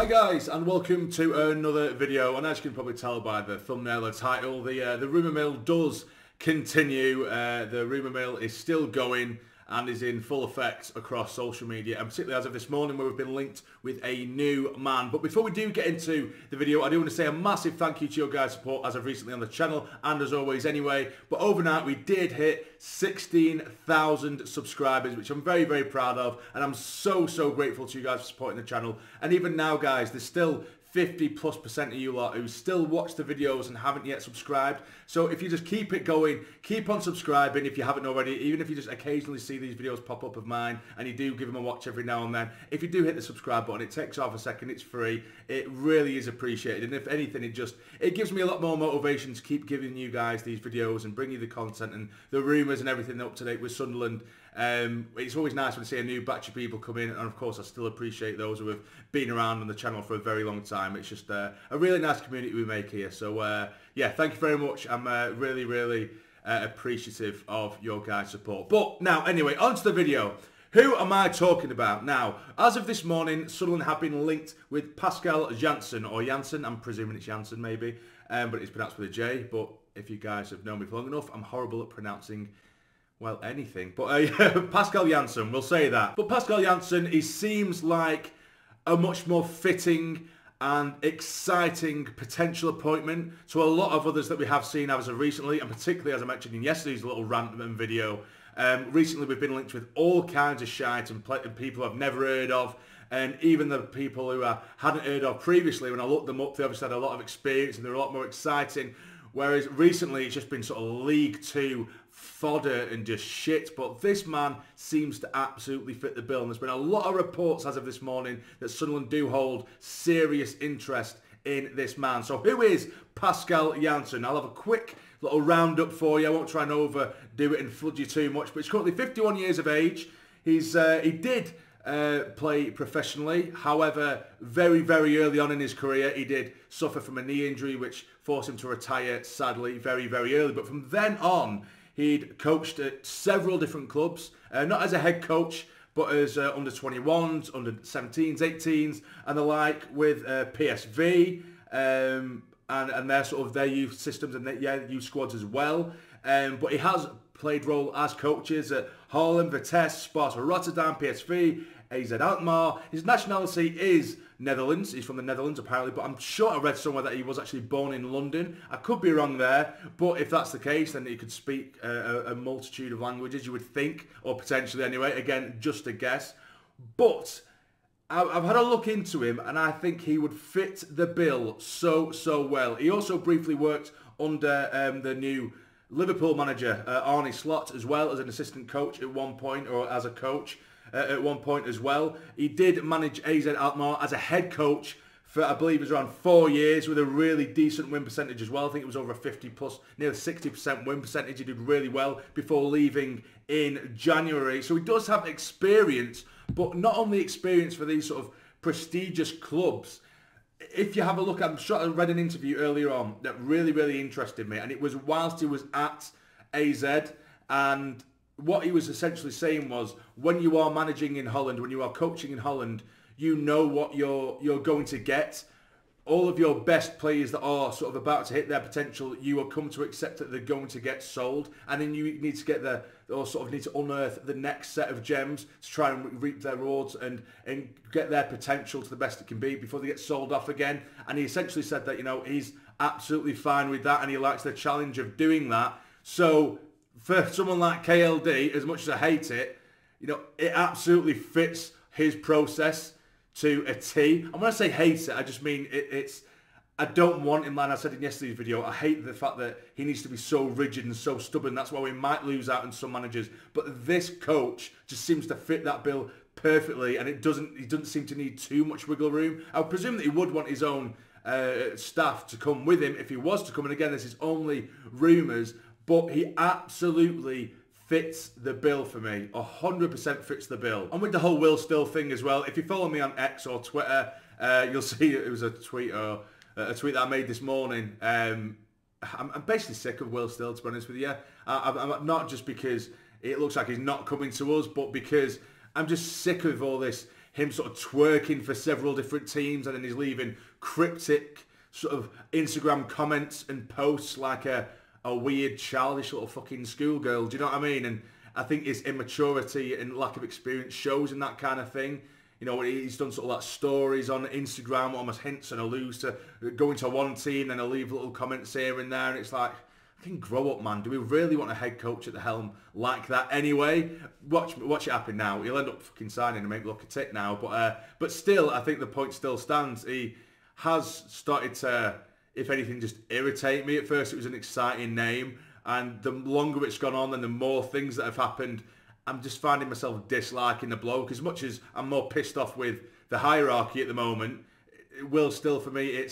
Hi guys, and welcome to another video. And as you can probably tell by the thumbnail or title, the rumour mill does continue. The rumour mill is still going and is in full effect across social media, and particularly as of this morning where we've been linked with a new man. But before we do get into the video, I do want to say a massive thank you to your guys' support as of recently on the channel, and as always anyway. But overnight we did hit 16,000 subscribers, which I'm very, very proud of, and I'm so grateful to you guys for supporting the channel. And even now guys, there's still 50+% of you lot who still watch the videos and haven't yet subscribed. So if you just keep it going, keep on subscribing if you haven't already, even if you just occasionally see these videos pop up of mine and you do give them a watch every now and then. If you do hit the subscribe button, it takes half a second, it's free. It really is appreciated, and if anything, it gives me a lot more motivation to keep giving you guys these videos and bring you the content and the rumours and everything up to date with Sunderland. It's always nice when I see a new batch of people come in, and of course I still appreciate those who have been around on the channel for a very long time. It's just a really nice community we make here. So yeah, thank you very much. I'm really appreciative of your guys' support. But now, anyway, on to the video. Who am I talking about? Now, as of this morning, Sunderland have been linked with PASCAL Jansen, or Jansen, I'm presuming it's Jansen maybe, but it's pronounced with a J. But if you guys have known me for long enough, I'm horrible at pronouncing, well, anything. But PASCAL Jansen, we'll say that. But PASCAL Jansen, he seems like a much more fitting and exciting potential appointment to a lot of others that we have seen as of recently, and particularly as I mentioned in yesterday's little rant and video. Recently we've been linked with all kinds of shite and people I've never heard of, and even the people who I hadn't heard of previously, when I looked them up, they obviously had a lot of experience and they're a lot more exciting. Whereas recently it's just been sort of League Two fodder and just shit. But this man seems to absolutely fit the bill. And there's been a lot of reports as of this morning that Sunderland do hold serious interest in this man. So who is PASCAL Jansen? I'll have a quick little roundup for you. I won't try and overdo it and flood you too much. But he's currently 51 years of age. He did play professionally. However, very early on in his career, he did suffer from a knee injury, which forced him to retire, sadly, very early. But from then on, he'd coached at several different clubs, not as a head coach, but as under 21s, under 17s, 18s, and the like, with PSV, and their sort of their youth systems and their youth squads as well. But he has played role as coaches at Haarlem, Vitesse, Sparta Rotterdam, PSV, AZ Alkmaar. His nationality is Netherlands. He's from the Netherlands apparently, but I'm sure I read somewhere that he was actually born in London. I could be wrong there, but if that's the case, then he could speak a multitude of languages, you would think, or potentially anyway. Again, just a guess. But I've had a look into him, and I think he would fit the bill so well. He also briefly worked under the new Liverpool manager, Arne Slot, as well as an assistant coach at one point, or as a coach at one point as well. He did manage AZ Alkmaar as a head coach for, I believe it was around 4 years, with a really decent win percentage as well. I think it was over a 50+, nearly 60% win percentage. He did really well before leaving in January. So he does have experience, but not only experience for these sort of prestigious clubs. If you have a look, I'm sure I read an interview earlier on that really interested me, and it was whilst he was at AZ, and what he was essentially saying was, when you are managing in Holland, when you are coaching in Holland, you know what you're going to get. All of your best players that are sort of about to hit their potential, you will come to accept that they're going to get sold, and then you need to get need to unearth the next set of gems to try and reap their rewards and get their potential to the best it can be before they get sold off again. And he essentially said that, you know, he's absolutely fine with that, and he likes the challenge of doing that. So for someone like KLD, as much as I hate it, you know, it absolutely fits his process to a T. And when I say hate it, I just mean I don't want him, like I said in yesterday's video, I hate the fact that he needs to be so rigid and so stubborn. That's why we might lose out on some managers. But this coach just seems to fit that bill perfectly, and he doesn't seem to need too much wiggle room. I would presume that he would want his own staff to come with him if he was to come. And again, this is only rumours, but he absolutely fits the bill for me. 100% fits the bill. And with the whole Will Still thing as well, if you follow me on X or Twitter, you'll see it was a tweet that I made this morning. I'm basically sick of Will Still, to be honest with you. I'm not just because it looks like he's not coming to us, but because I'm just sick of all this him sort of twerking for several different teams, and then he's leaving cryptic sort of Instagram comments and posts like a weird childish little fucking schoolgirl. Do you know what I mean? And I think his immaturity and lack of experience shows in that kind of thing. You know, he's done sort of like stories on Instagram, almost hints and alludes to going to one team, and he'll leave little comments here and there, and it's like, fucking grow up, man. Do we really want a head coach at the helm like that anyway? Watch it happen now. He'll end up fucking signing and make me look a tit now. But still, I think the point still stands. He has started to, if anything, just irritate me. At first, it was an exciting name, and the longer it's gone on and the more things that have happened, I'm just finding myself disliking the bloke. As much as I'm more pissed off with the hierarchy at the moment, it will still, for me,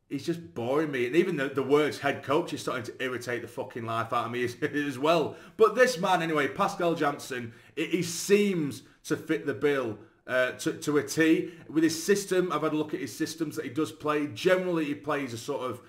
he's just boring me. And even the words head coach is starting to irritate the fucking life out of me as well. But this man, anyway, Pascal Jansen, he seems to fit the bill to a T. With his system, I've had a look at his systems that he does play. Generally, he plays a sort of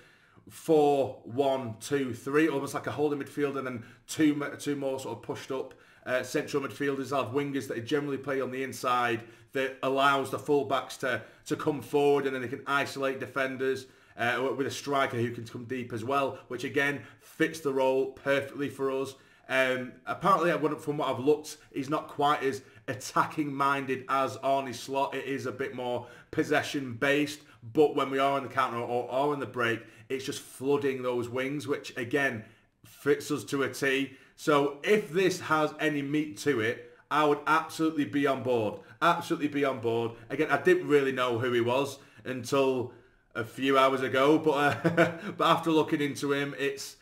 4-1-2-3, almost like a holding midfielder, and then two more sort of pushed up central midfielders. I'll have wingers that generally play on the inside that allows the fullbacks to come forward, and then they can isolate defenders with a striker who can come deep as well, which again fits the role perfectly for us. Apparently, from what I've looked, he's not quite as attacking minded as Arne Slot. It is a bit more possession based, but when we are on the counter or on the break, it's just flooding those wings, which again fits us to a T. So if this has any meat to it, I would absolutely be on board. Absolutely be on board. Again, I didn't really know who he was until a few hours ago, but after looking into him, it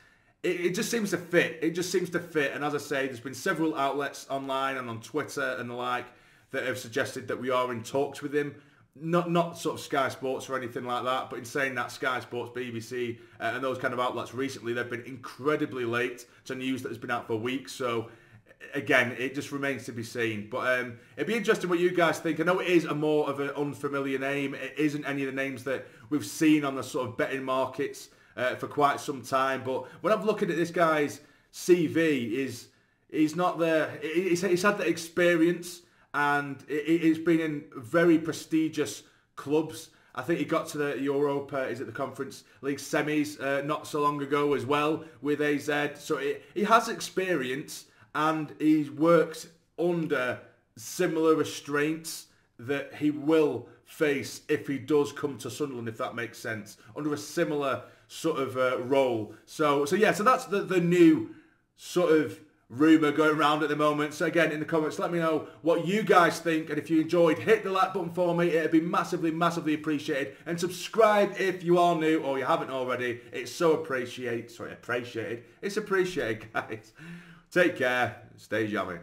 just seems to fit. It just seems to fit. And as I say, there's been several outlets online and on Twitter and the like that have suggested that we are in talks with him. Not sort of Sky Sports or anything like that, but in saying that, Sky Sports, BBC, and those kind of outlets recently, they've been incredibly late to news that has been out for weeks. So again, it just remains to be seen. But it'd be interesting what you guys think. I know it is a more of an unfamiliar name. It isn't any of the names that we've seen on the sort of betting markets for quite some time. But when I'm looking at this guy's CV, he's not there. He's had the experience, and it's been in very prestigious clubs. I think he got to the Europa, the Conference League semis not so long ago as well with AZ. So he has experience, and he works under similar restraints that he will face if he does come to Sunderland, if that makes sense, under a similar sort of role. So yeah, so that's the new sort of rumour going around at the moment. So again, in the comments, let me know what you guys think, and if you enjoyed, hit the like button for me. It'd be massively appreciated, and subscribe if you are new or you haven't already. It's so appreciated. It's appreciated, guys. Take care, stay jammy.